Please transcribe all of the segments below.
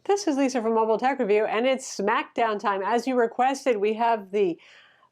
This is Lisa from Mobile Tech Review, and it's Smackdown time. As you requested, we have the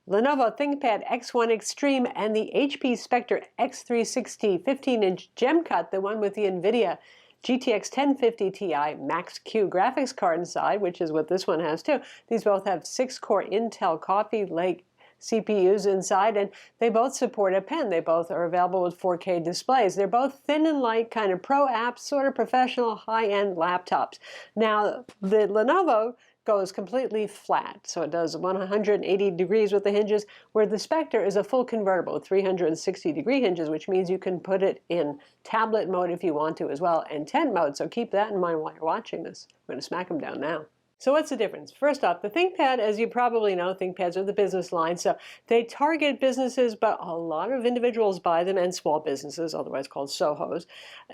Lenovo ThinkPad X1 Extreme and the HP Spectre x360 15-inch gem cut, the one with the NVIDIA GTX 1050 Ti Max-Q graphics card inside, which is what this one has too. These both have 6-core Intel Coffee Lake CPUs inside, and they both support a pen. They both are available with 4K displays. They're both thin and light, kind of pro apps, sort of professional high-end laptops. Now, the Lenovo goes completely flat, so it does 180 degrees with the hinges, where the Spectre is a full convertible, 360-degree hinges, which means you can put it in tablet mode if you want to as well, and tent mode, so keep that in mind while you're watching this. I'm going to smack them down now. So what's the difference? First off, the ThinkPad, as you probably know, ThinkPads are the business line, so they target businesses, but a lot of individuals buy them, and small businesses, otherwise called SOHOs.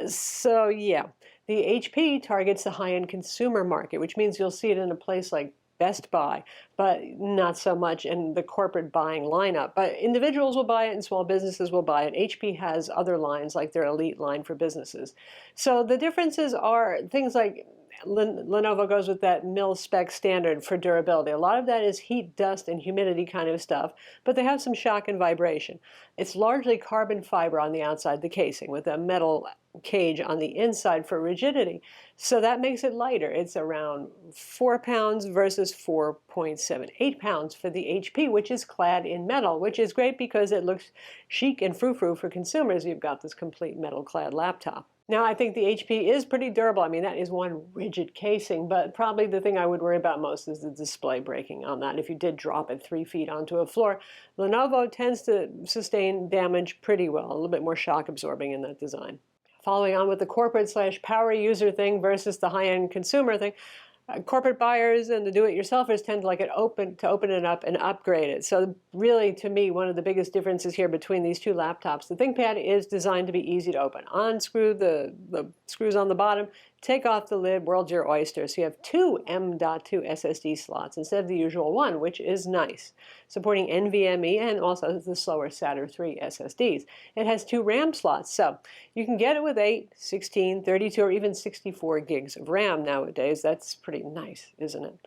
So yeah, the HP targets the high-end consumer market, which means you'll see it in a place like Best Buy, but not so much in the corporate buying lineup. But individuals will buy it and small businesses will buy it. HP has other lines like their Elite line for businesses. So the differences are things like Lenovo goes with that mil-spec standard for durability. A lot of that is heat, dust, and humidity kind of stuff, but they have some shock and vibration. It's largely carbon fiber on the outside, the casing, with a metal cage on the inside for rigidity. So that makes it lighter. It's around 4 pounds versus 4.78 pounds for the HP, which is clad in metal, which is great because it looks chic and frou-frou for consumers. You've got this complete metal-clad laptop. Now, I think the HP is pretty durable. I mean, that is one rigid casing, but probably the thing I would worry about most is the display breaking on that. If you did drop it 3 feet onto a floor, Lenovo tends to sustain damage pretty well, a little bit more shock absorbing in that design. Following on with the corporate/power user thing versus the high-end consumer thing, corporate buyers and the do-it-yourselfers tend to like it open it up and upgrade it. So really, to me, one of the biggest differences here between these two laptops, the ThinkPad is designed to be easy to open. Unscrew the screws on the bottom, take off the lid, world's your oyster. So you have 2 M.2 SSD slots instead of the usual one, which is nice, supporting NVMe and also the slower SATA 3 SSDs. It has 2 RAM slots, so you can get it with 8, 16, 32, or even 64 gigs of RAM nowadays. That's pretty nice, isn't it?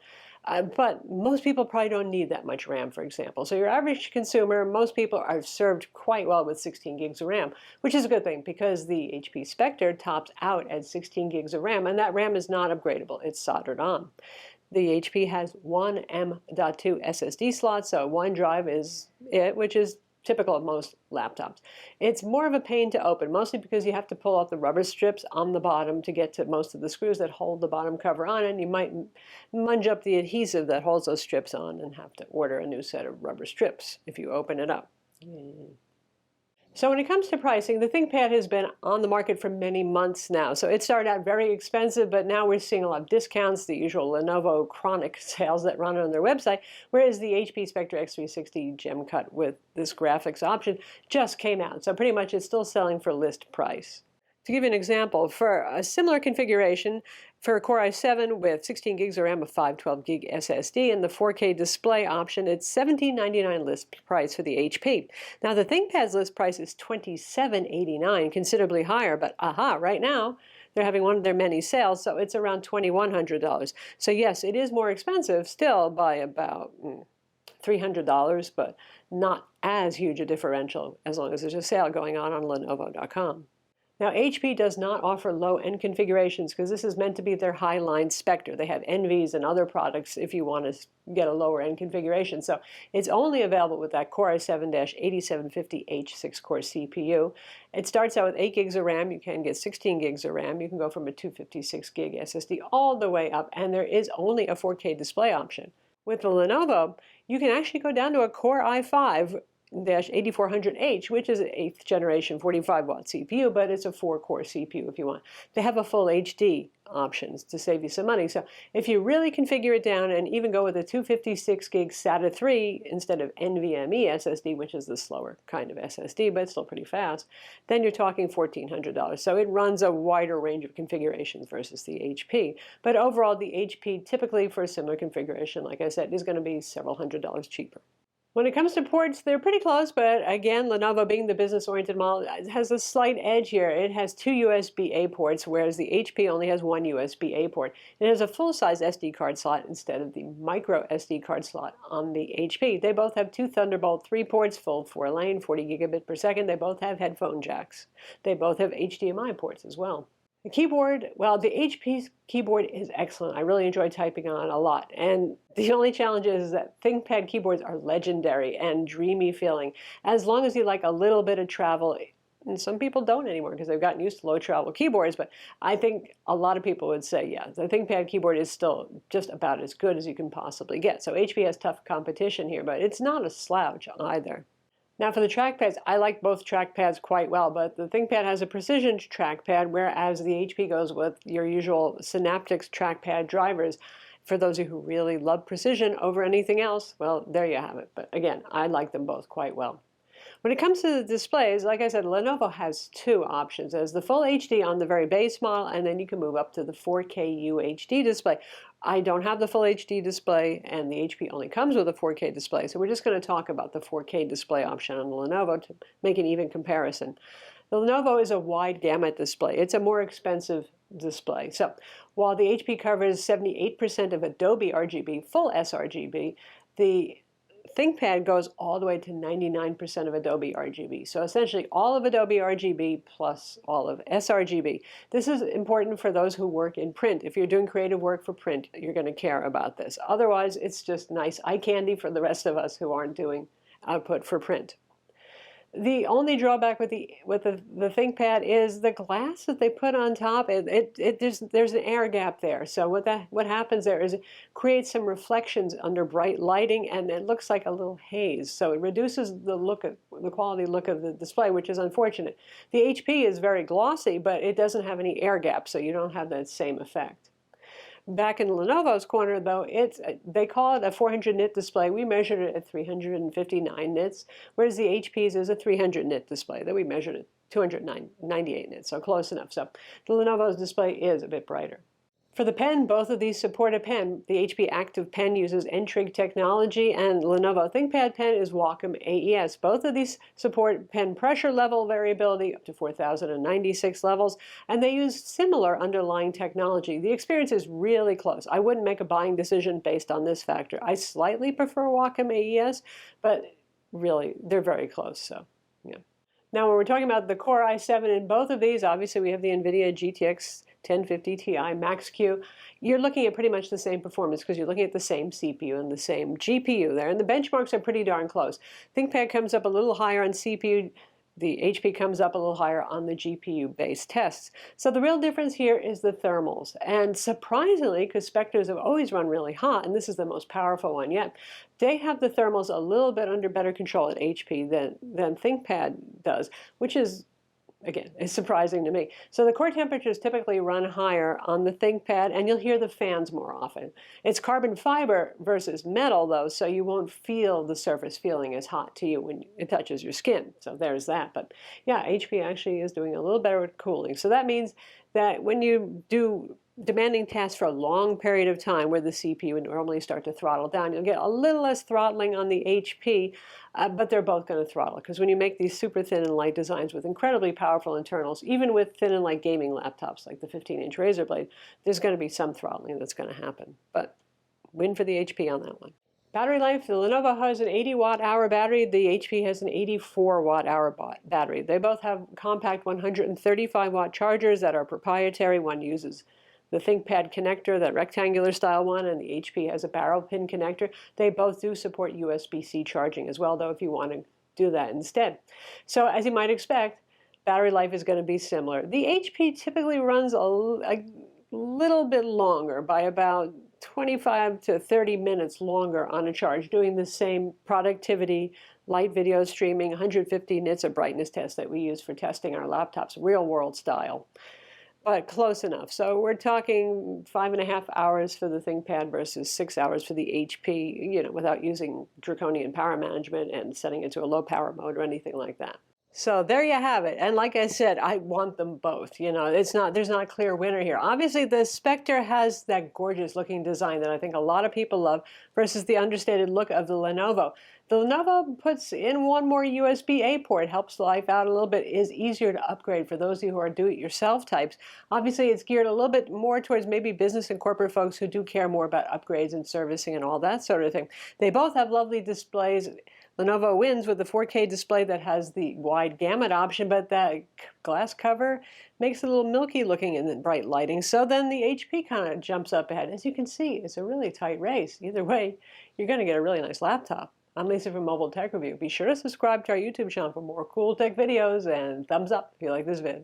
But most people probably don't need that much RAM, for example. So your average consumer, most people are served quite well with 16 gigs of RAM, which is a good thing because the HP Spectre tops out at 16 gigs of RAM, and that RAM is not upgradable. It's soldered on. The HP has 1 M.2 SSD slot, so one drive is it, which is typical of most laptops. It's more of a pain to open, mostly because you have to pull out the rubber strips on the bottom to get to most of the screws that hold the bottom cover on, and you might munge up the adhesive that holds those strips on and have to order a new set of rubber strips if you open it up. So when it comes to pricing, the ThinkPad has been on the market for many months now. So it started out very expensive, but now we're seeing a lot of discounts, the usual Lenovo chronic sales that run on their website, whereas the HP Spectre x360 gem cut with this graphics option just came out. So pretty much it's still selling for list price. To give you an example, for a similar configuration, for a Core i7 with 16 gigs of RAM, a 512 gig SSD, and the 4K display option, it's $17.99 list price for the HP. Now, the ThinkPad's list price is $27.89, considerably higher, but aha, right now, they're having one of their many sales, so it's around $2,100. So yes, it is more expensive still by about $300, but not as huge a differential as long as there's a sale going on Lenovo.com. Now, HP does not offer low-end configurations because this is meant to be their high-line Spectre. They have NVs and other products if you want to get a lower-end configuration. So it's only available with that Core i7-8750H 6-core CPU. It starts out with 8 gigs of RAM. You can get 16 gigs of RAM. You can go from a 256 gig SSD all the way up, and there is only a 4K display option. With the Lenovo, you can actually go down to a Core i5-8400H, which is an 8th generation 45-watt CPU, but it's a 4-core CPU if you want. They have a full HD options to save you some money. So if you really configure it down and even go with a 256 gig SATA 3 instead of NVMe SSD, which is the slower kind of SSD, but it's still pretty fast, then you're talking $1,400. So it runs a wider range of configurations versus the HP. But overall, the HP typically for a similar configuration, like I said, is going to be several $100s cheaper. When it comes to ports, they're pretty close, but again, Lenovo being the business-oriented model has a slight edge here. It has two USB-A ports, whereas the HP only has one USB-A port. It has a full-size SD card slot instead of the micro SD card slot on the HP. They both have two Thunderbolt 3 ports, full 4-lane, 40 gigabit per second. They both have headphone jacks. They both have HDMI ports as well. The keyboard, well, the HP keyboard is excellent. I really enjoy typing on it a lot. And the only challenge is that ThinkPad keyboards are legendary and dreamy feeling. As long as you like a little bit of travel, and some people don't anymore because they've gotten used to low travel keyboards, but I think a lot of people would say, yeah, the ThinkPad keyboard is still just about as good as you can possibly get. So HP has tough competition here, but it's not a slouch either. Now for the trackpads, I like both trackpads quite well, but the ThinkPad has a precision trackpad, whereas the HP goes with your usual Synaptics trackpad drivers. For those of you who really love precision over anything else, well, there you have it. But again, I like them both quite well. When it comes to the displays, like I said, Lenovo has two options. There's the full HD on the very base model, and then you can move up to the 4K UHD display. I don't have the full HD display, and the HP only comes with a 4K display, so we're just going to talk about the 4K display option on the Lenovo to make an even comparison. The Lenovo is a wide gamut display. It's a more expensive display. So while the HP covers 78% of Adobe RGB, full sRGB, the ThinkPad goes all the way to 99% of Adobe RGB. So essentially all of Adobe RGB plus all of sRGB. This is important for those who work in print. If you're doing creative work for print, you're going to care about this. Otherwise, it's just nice eye candy for the rest of us who aren't doing output for print. The only drawback with the ThinkPad is the glass that they put on top. There's an air gap there. So what happens there is it creates some reflections under bright lighting, and it looks like a little haze. So it reduces the quality look of the display, which is unfortunate. The HP is very glossy, but it doesn't have any air gap, so you don't have that same effect. Back in Lenovo's corner, though, they call it a 400 nit display. We measured it at 359 nits, whereas the HP's is a 300 nit display that we measured at 298 nits, so close enough. So the Lenovo's display is a bit brighter. For the pen, both of these support a pen. The HP Active Pen uses N-Trig technology, and Lenovo ThinkPad Pen is Wacom AES. Both of these support pen pressure level variability up to 4,096 levels, and they use similar underlying technology. The experience is really close. I wouldn't make a buying decision based on this factor. I slightly prefer Wacom AES, but really, they're very close, so yeah. Now, when we're talking about the Core i7 in both of these, obviously we have the NVIDIA GTX 1050 Ti Max-Q. You're looking at pretty much the same performance because you're looking at the same CPU and the same GPU there, and the benchmarks are pretty darn close. ThinkPad comes up a little higher on CPU. The HP comes up a little higher on the GPU-based tests. So the real difference here is the thermals. And surprisingly, because Spectres have always run really hot, and this is the most powerful one yet, they have the thermals a little bit under better control at HP than ThinkPad does, which is, again, is surprising to me. So the core temperatures typically run higher on the ThinkPad, and you'll hear the fans more often. It's carbon fiber versus metal, though, so you won't feel the surface feeling as hot to you when it touches your skin. So there's that. But yeah, HP actually is doing a little better with cooling. So that means that when you do demanding tasks for a long period of time where the CPU would normally start to throttle down, you'll get a little less throttling on the HP, but they're both going to throttle because when you make these super thin and light designs with incredibly powerful internals, even with thin and light gaming laptops like the 15-inch Razer Blade, there's going to be some throttling that's going to happen. But win for the HP on that one. Battery life, the Lenovo has an 80 watt-hour battery, the HP has an 84 watt-hour battery. They both have compact 135 watt chargers that are proprietary. One uses the ThinkPad connector, that rectangular style one, and the HP has a barrel pin connector. They both do support USB-C charging as well, though, if you want to do that instead. So as you might expect, battery life is going to be similar. The HP typically runs a little bit longer, by about 25 to 30 minutes longer on a charge, doing the same productivity, light video streaming, 150 nits of brightness test that we use for testing our laptops, real world style. But close enough. So we're talking 5.5 hours for the ThinkPad versus 6 hours for the HP, you know, without using draconian power management and setting it to a low power mode or anything like that. So there you have it. And like I said, I want them both. You know, there's not a clear winner here. Obviously, the Spectre has that gorgeous looking design that I think a lot of people love versus the understated look of the Lenovo. The Lenovo puts in one more USB-A port, helps life out a little bit, is easier to upgrade for those of you who are do-it-yourself types. Obviously, it's geared a little bit more towards maybe business and corporate folks who do care more about upgrades and servicing and all that sort of thing. They both have lovely displays. Lenovo wins with the 4K display that has the wide gamut option, but that glass cover makes it a little milky looking in the bright lighting. So then the HP kind of jumps up ahead. As you can see, it's a really tight race. Either way, you're going to get a really nice laptop. I'm Lisa from Mobile Tech Review. Be sure to subscribe to our YouTube channel for more cool tech videos, and thumbs up if you like this vid.